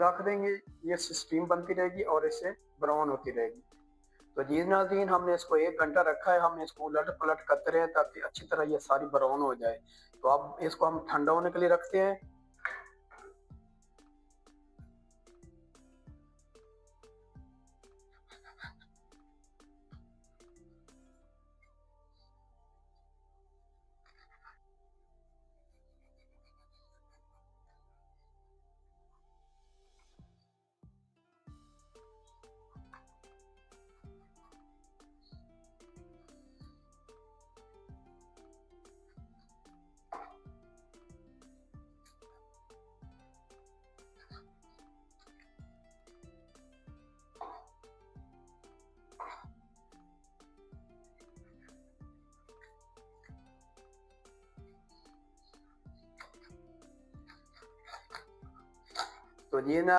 रख देंगे, ये स्टीम बनती रहेगी और इससे ब्राउन होती रहेगी। तो जी नाज़रीन, हमने इसको 1 घंटा रखा है, हम इसको उलट-पलट करते रहे ताकि अच्छी तरह ये सारी ब्राउन हो जाए। तो अब इसको हम ठंडा होने के लिए रखते हैं। तो ये ना